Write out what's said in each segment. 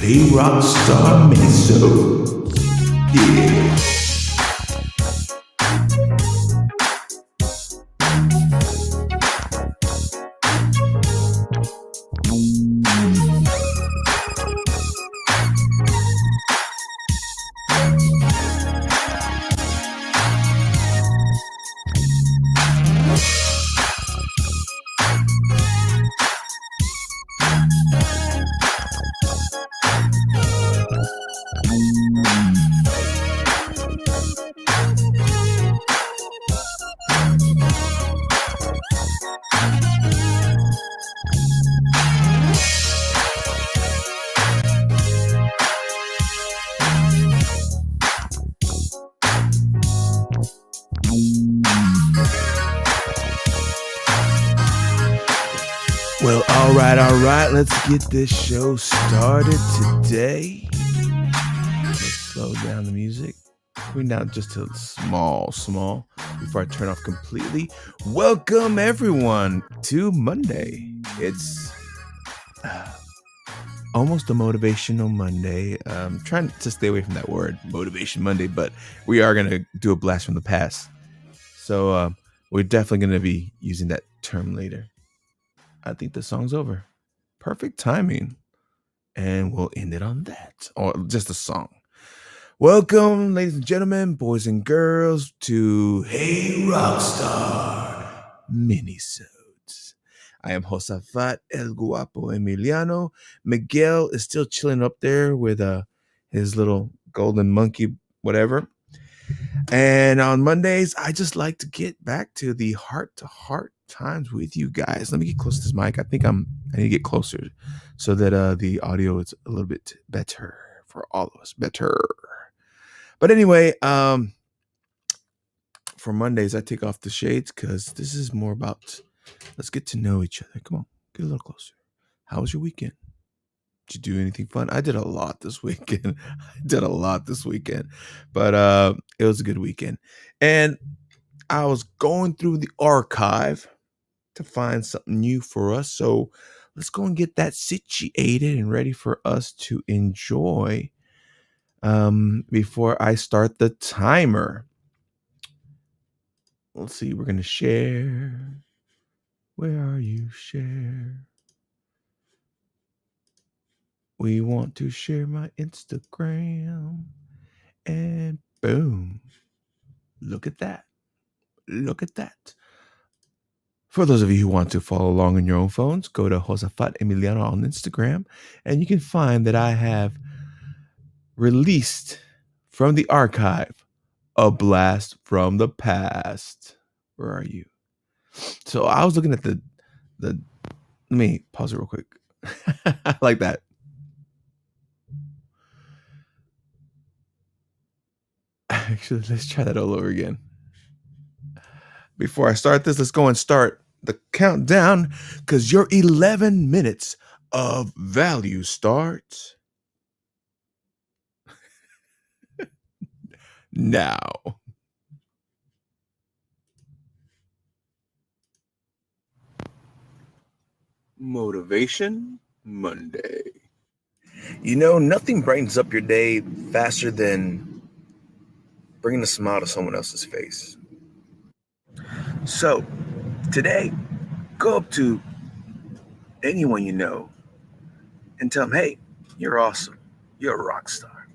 Hey Rockstar Minisode. Yeah. Well, all right. Let's get this show started today. Let's slow down the music. Bring down just a small, before I turn off completely. Welcome, everyone, to Monday. It's almost a motivational Monday. Trying to stay away from that word, Motivation Monday, but we are going to do a blast from the past. So we're definitely going to be using that term later. I think the song's over. Perfect timing. And we'll end it on that, or just a song. Welcome, ladies and gentlemen, boys and girls, to Hey Rockstar Minisodes. I am Josafat Emiliano. Miguel is still chilling up there with his little golden monkey, whatever. And on Mondays, I just like to get back to the heart-to-heart times with you guys. Let me get close to this mic. I think I need to get closer so that the audio is a little bit better for all of us. Better. But anyway, for Mondays, I take off the shades because this is more about let's get to know each other. Come on, get a little closer. How was your weekend? Did you do anything fun? I did a lot this weekend. But it was a good weekend. And I was going through the archive to find something new for us. So let's go and get that situated and ready for us to enjoy before I start the timer. Let's see. We're going to share. Where are you? Share. We want to share my Instagram. And boom. Look at that. For those of you who want to follow along on your own phones, go to Josafat Emiliano on Instagram, and you can find that I have released from the archive a blast from the past. Where are you? So I was looking at the let me pause it real quick. Like that. Actually, let's try that all over again. Before I start this, let's go and start the countdown because your 11 minutes of value starts now. Motivation Monday. You know, nothing brightens up your day faster than bringing a smile to someone else's face. So, today, go up to anyone you know and tell them, hey, you're awesome. You're a rock star.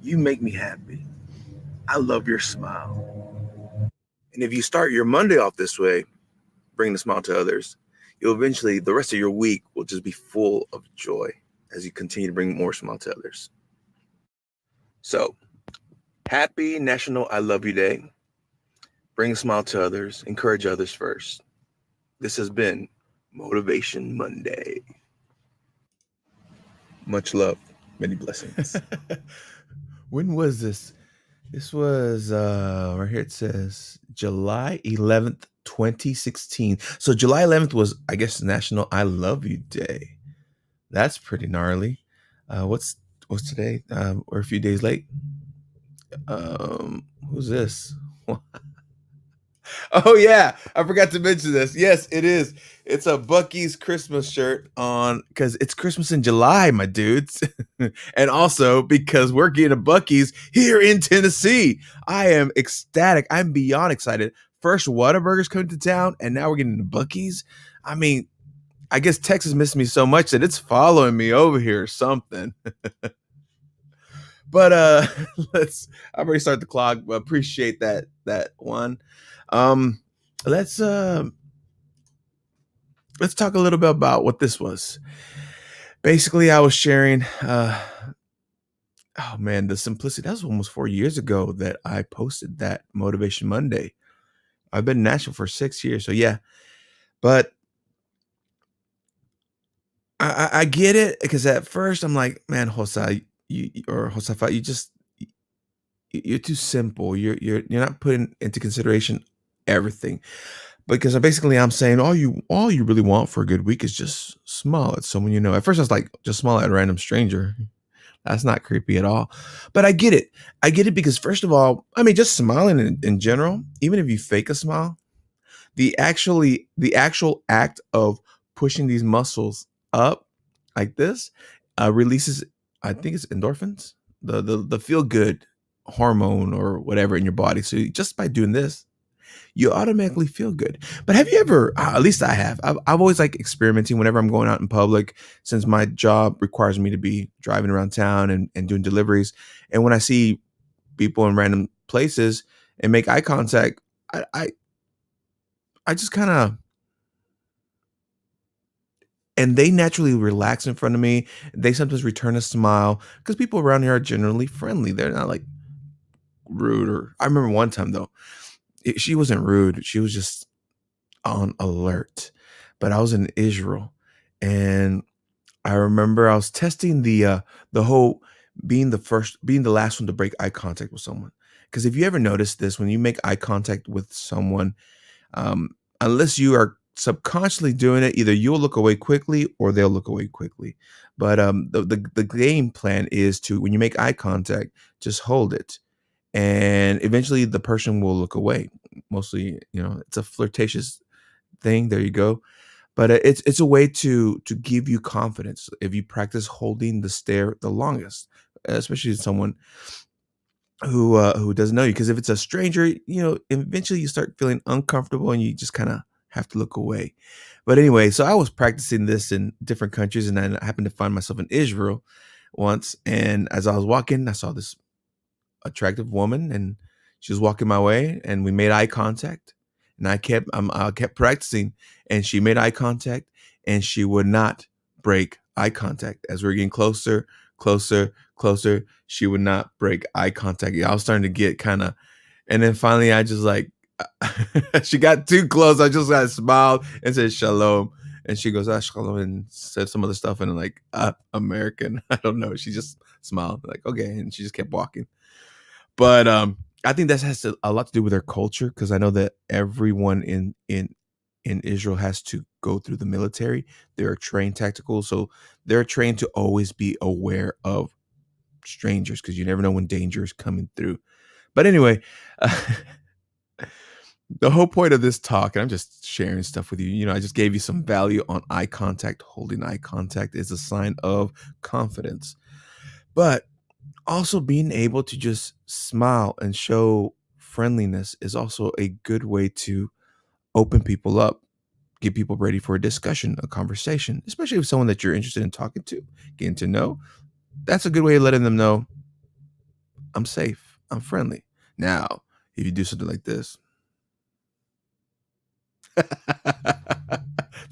You make me happy. I love your smile. And if you start your Monday off this way, bringing a smile to others, you'll eventually, the rest of your week will just be full of joy as you continue to bring more smile to others. So, happy National I Love You Day. Bring a smile to others. Encourage others first. This has been Motivation Monday. Much love. Many blessings. When was this? This was, right here it says July 11th, 2016. So July 11th was, I guess, National I Love You Day. That's pretty gnarly. What's today? We're a few days late. Who's this? Oh yeah, I forgot to mention this. Yes, it is. It's a Bucky's Christmas shirt on because it's Christmas in July, my dudes, and also because we're getting a Bucky's here in Tennessee. I am ecstatic. I'm beyond excited. First Whataburger's coming to town, and now we're getting the Bucky's. I mean, I guess Texas missed me so much that it's following me over here or something. But let's I've already started the clock, but appreciate that one. Um let's uh let's talk a little bit about what this was. Basically, I was sharing oh man, the simplicity. That was almost 4 years ago that I posted that Motivation Monday. I've been in Nashville for 6 years, so yeah. But I get it because at first I'm like, man, Hosa, or Josafat, you're too simple. You're not putting into consideration everything. Because basically I'm saying all you really want for a good week is just smile at someone you know. At first I was like, just smile at a random stranger. That's not creepy at all. But I get it. I get it because first of all, I mean, just smiling in general, even if you fake a smile, the actual act of pushing these muscles up like this releases, I think it's endorphins, the feel good hormone or whatever in your body. So just by doing this, you automatically feel good. But have you ever, at least I have, I've always like experimenting whenever I'm going out in public, since my job requires me to be driving around town and doing deliveries. And when I see people in random places and make eye contact, I just kind of, and they naturally relax in front of me. They sometimes return a smile because people around here are generally friendly. They're not like rude. Or I remember one time though, she wasn't rude. She was just on alert. But I was in Israel, and I remember I was testing the whole being the last one to break eye contact with someone. Because if you ever notice this, when you make eye contact with someone, um, unless you are subconsciously doing it, either you'll look away quickly or they'll look away quickly. But the game plan is to, when you make eye contact, just hold it, and eventually the person will look away. Mostly, it's a flirtatious thing. There you go. But it's a way to give you confidence if you practice holding the stare the longest, especially someone who doesn't know you. Because if it's a stranger, eventually you start feeling uncomfortable and you just kind of have to look away. But anyway, so I was practicing this in different countries, and then I happened to find myself in Israel once. And as I was walking, I saw this attractive woman, and she was walking my way, and we made eye contact, and I kept practicing, and she made eye contact, and she would not break eye contact. As we were getting closer, closer, closer, she would not break eye contact. Yeah, I was starting to get kind of, and then finally I just like, she got too close. I just got smiled and said shalom. And she goes, shalom, and said some other stuff. And I'm like, American. I don't know. She just smiled, like, okay. And she just kept walking. But I think that has a lot to do with their culture, because I know that everyone in Israel has to go through the military. They're trained tactical, so they're trained to always be aware of strangers, because you never know when danger is coming through. But anyway, uh, the whole point of this talk, and I'm just sharing stuff with you. I just gave you some value on eye contact. Holding eye contact is a sign of confidence, but also being able to just smile and show friendliness is also a good way to open people up, get people ready for a discussion, a conversation, especially with someone that you're interested in talking to, getting to know. That's a good way of letting them know I'm safe, I'm friendly. Now, if you do something like this, then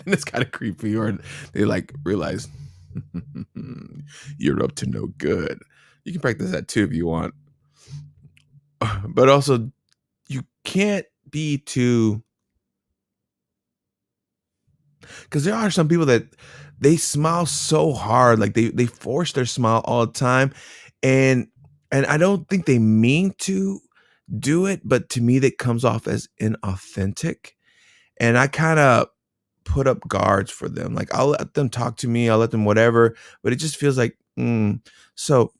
it's kind of creepy, or they like realize you're up to no good. You can practice that too if you want. But also, you can't be too, because there are some people that they smile so hard, like they force their smile all the time, and I don't think they mean to do it, but to me that comes off as inauthentic, and I kind of put up guards for them. Like, I'll let them talk to me, I'll let them whatever, but it just feels like, so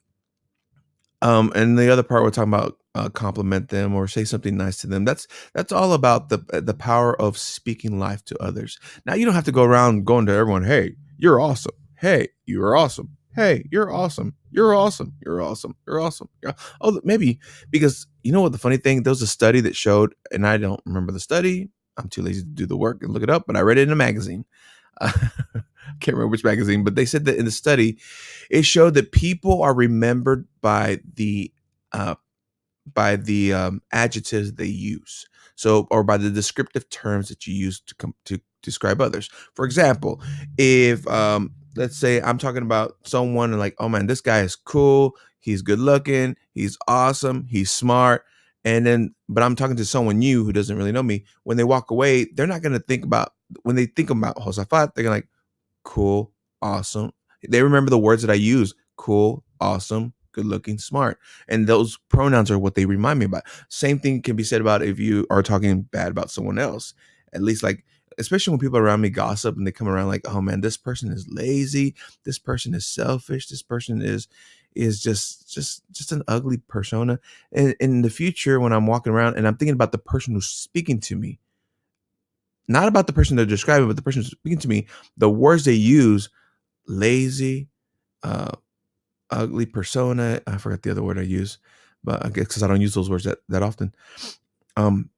and the other part we're talking about compliment them or say something nice to them. That's all about the power of speaking life to others. Now you don't have to go around going to everyone, "Hey, you're awesome. Hey, you're awesome. Hey, you're awesome. You're awesome. You're awesome. You're awesome." Yeah. Oh, maybe because you know what the funny thing? There was a study that showed, and I don't remember the study. I'm too lazy to do the work and look it up, but I read it in a magazine. I can't remember which magazine, but they said that in the study, it showed that people are remembered uh, by the adjectives they use. So, or by the descriptive terms that you use to describe others. For example, if let's say I'm talking about someone and like, oh man, this guy is cool, he's good looking, he's awesome, he's smart, and then, but I'm talking to someone new who doesn't really know me. When they walk away, they're not going to think about when they think about Josafat, they're gonna like, cool, awesome. They remember the words that I use: cool, awesome, good looking, smart. And those pronouns are what they remind me about. Same thing can be said about if you are talking bad about someone else. At least like, especially when people around me gossip and they come around like, oh man, this person is lazy, this person is selfish, this person is just an ugly persona. And in the future, when I'm walking around and I'm thinking about the person who's speaking to me, not about the person they're describing, but the person who's speaking to me, the words they use: lazy, uh, ugly persona. I forgot the other word I use, but I guess because I don't use those words that often. Um,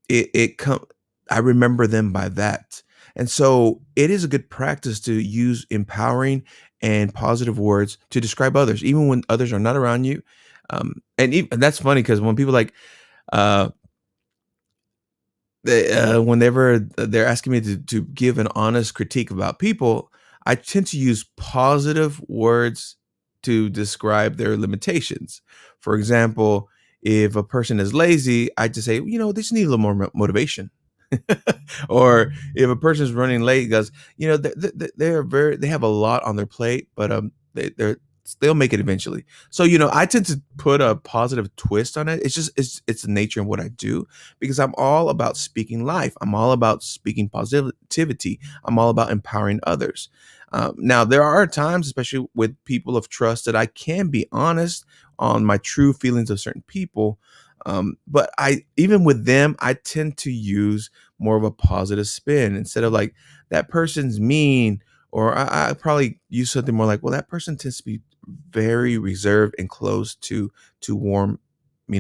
it come. I remember them by that, and so it is a good practice to use empowering and positive words to describe others, even when others are not around you. And that's funny because when people like, uh, whenever they're asking me to give an honest critique about people, I tend to use positive words to describe their limitations. For example, if a person is lazy, I just say, they just need a little more motivation. Or if a person is running late, goes, they have a lot on their plate, but they'll make it eventually. So I tend to put a positive twist on it. It's the nature of what I do, because I'm all about speaking life. I'm all about speaking positivity. I'm all about empowering others. Now there are times, especially with people of trust, that I can be honest on my true feelings of certain people. But even with them, I tend to use more of a positive spin instead of like, that person's mean, or I probably use something more like, well, that person tends to be very reserved and closed to warming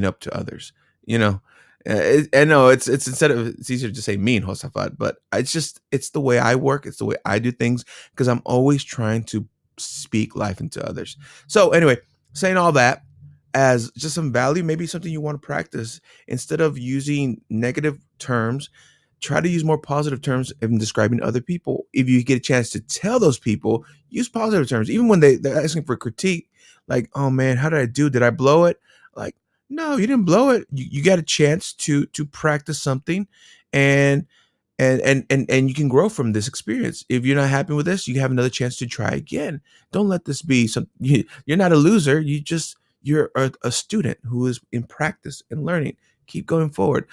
up to others. You know, I know it's instead of, it's easier to say mean, Josafat, but it's the way I work. It's the way I do things, because I'm always trying to speak life into others. So anyway, saying all that as just some value, maybe something you want to practice. Instead of using negative terms, try to use more positive terms in describing other people. If you get a chance to tell those people, use positive terms, even when they're asking for critique. Like, oh man, how did I do? Did I blow it? Like, no, you didn't blow it. You got a chance to practice something, and and you can grow from this experience. If you're not happy with this, you have another chance to try again. Don't let this be some. You're not a loser. You're a student who is in practice and learning. Keep going forward.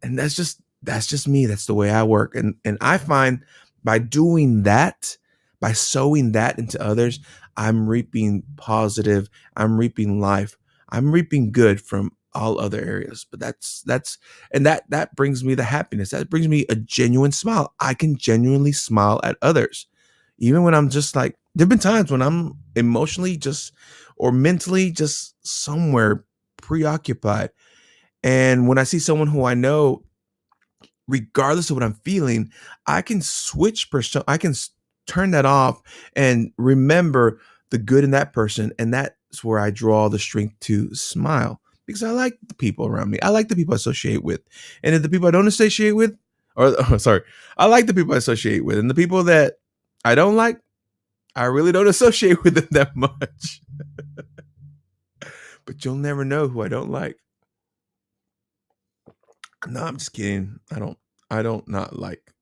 And that's just me. That's the way I work. And I find by doing that, by sowing that into others, I'm reaping positive, I'm reaping life, I'm reaping good from all other areas. But that brings me the happiness. That brings me a genuine smile. I can genuinely smile at others. Even when I'm just like, there've been times when I'm emotionally just, or mentally just somewhere preoccupied. And when I see someone who I know, regardless of what I'm feeling, I can switch person. I can turn that off and remember the good in that person, and that's where I draw the strength to smile, because I like the people around me. I like the people I associate with, and if the people I don't associate with, or sorry, I like the people I associate with, and the people that I don't like, I really don't associate with them that much. But you'll never know who I don't like. No, I'm just kidding. I don't not like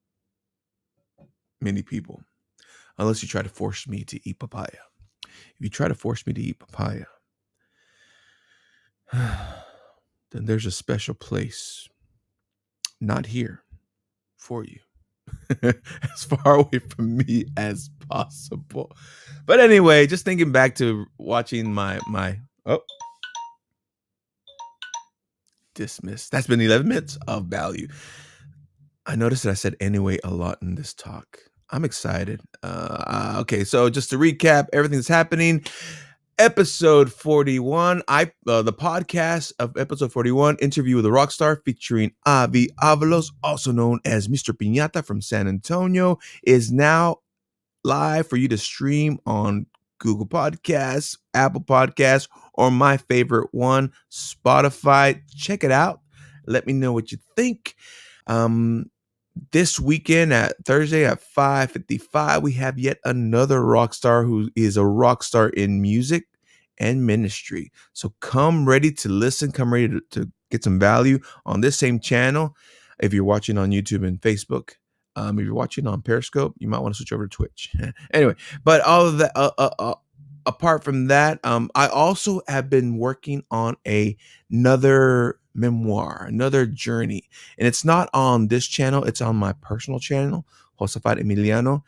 many people, unless you try to force me to eat papaya. If you try to force me to eat papaya, then there's a special place not here for you. As far away from me as possible. But anyway, just thinking back to watching my oh dismissed. That's been 11 minutes of value. I noticed that I said anyway a lot in this talk. I'm excited. Okay, so just to recap everything that's happening. Episode 41, the podcast of episode 41, interview with a rock star featuring Avi Avalos, also known as Mr. Piñata from San Antonio, is now live for you to stream on Google Podcasts, Apple Podcasts, or my favorite one, Spotify. Check it out. Let me know what you think. This weekend at Thursday at 5:55, we have yet another rock star who is a rock star in music and ministry. So come ready to listen, come ready to get some value on this same channel. If you're watching on YouTube and Facebook, if you're watching on Periscope, you might want to switch over to Twitch. Anyway, but all of that, apart from that, I also have been working on another memoir, another journey. And it's not on this channel, it's on my personal channel, Josafat Emiliano.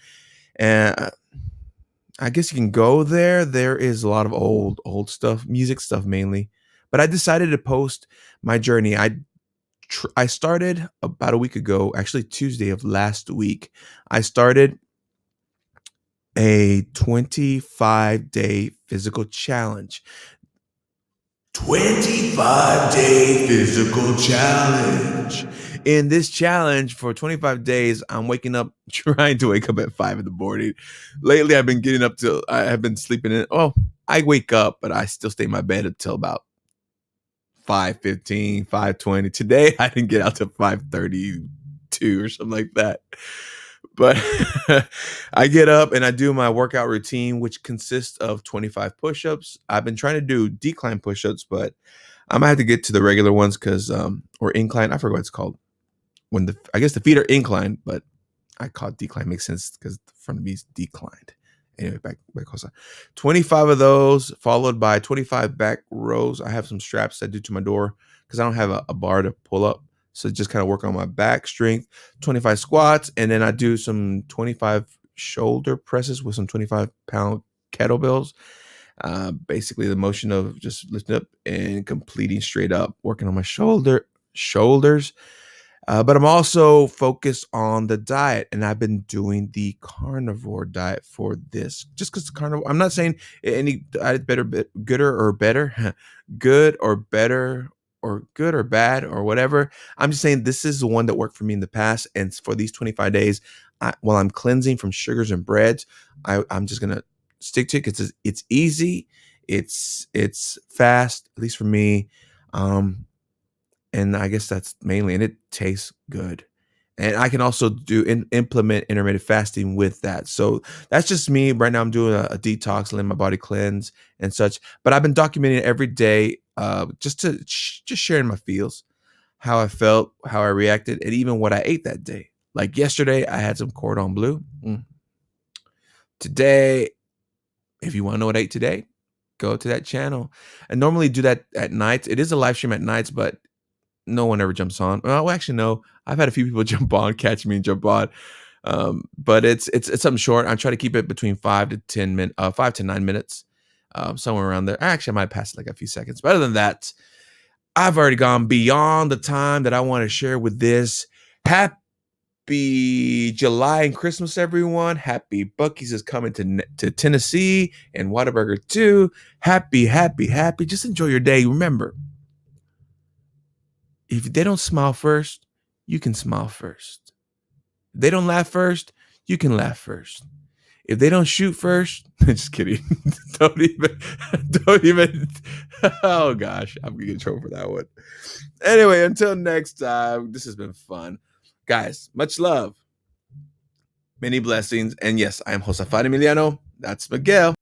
And I guess you can go there. There is a lot of old stuff, music stuff mainly. But I decided to post my journey. I started about a week ago, actually Tuesday of last week. I started a 25-day physical challenge. 25-day physical challenge. In this challenge for 25 days, I'm trying to wake up at 5 in the morning. Lately, I have been sleeping in. Oh, I wake up, but I still stay in my bed until about 5:15, 5:20. Today, I didn't get out till 5:32 or something like that. But I get up and I do my workout routine, which consists of 25 push-ups. I've been trying to do decline push-ups, but I might have to get to the regular ones or incline. I forgot what it's called. I guess the feet are inclined, but I call it decline. Makes sense because the front of me is declined. Anyway, back 25 of those, followed by 25 back rows. I have some straps I do to my door because I don't have a bar to pull up. So just kind of work on my back strength, 25 squats, and then I do some 25 shoulder presses with some 25-pound kettlebells. Basically the motion of just lifting up and completing straight up, working on my shoulders. But I'm also focused on the diet, and I've been doing the carnivore diet for this. Just because the carnivore, I'm not saying any diet gooder or better, good or better, or good or bad or whatever. I'm just saying this is the one that worked for me in the past, and for these 25 days, while I'm cleansing from sugars and breads, I'm just gonna stick to it because it's easy, it's fast, at least for me. And I guess that's mainly, and it tastes good. And I can also implement intermittent fasting with that. So that's just me. Right now I'm doing a detox, letting my body cleanse and such. But I've been documenting every day, just sharing my feels, how I felt, how I reacted, and even what I ate that day. Like yesterday, I had some cordon bleu. Today, if you want to know what I ate today, go to that channel. I normally do that at night. It is a live stream at nights, but no one ever jumps on. Well, actually, no. I've had a few people jump on, catch me and jump on. But it's something short. I try to keep it between 5 to 9 minutes, somewhere around there. Actually, I might pass like a few seconds. But other than that, I've already gone beyond the time that I want to share with this. Happy July and Christmas, everyone. Happy Buc-ee's is coming to Tennessee and Whataburger too. Happy. Just enjoy your day. Remember, if they don't smile first, you can smile first. If they don't laugh first, you can laugh first. If they don't shoot first, just kidding. don't even. Oh gosh, I'm gonna get in trouble for that one. Anyway, until next time, this has been fun. Guys, much love. Many blessings. And yes, I am Josafat Emiliano. That's Miguel.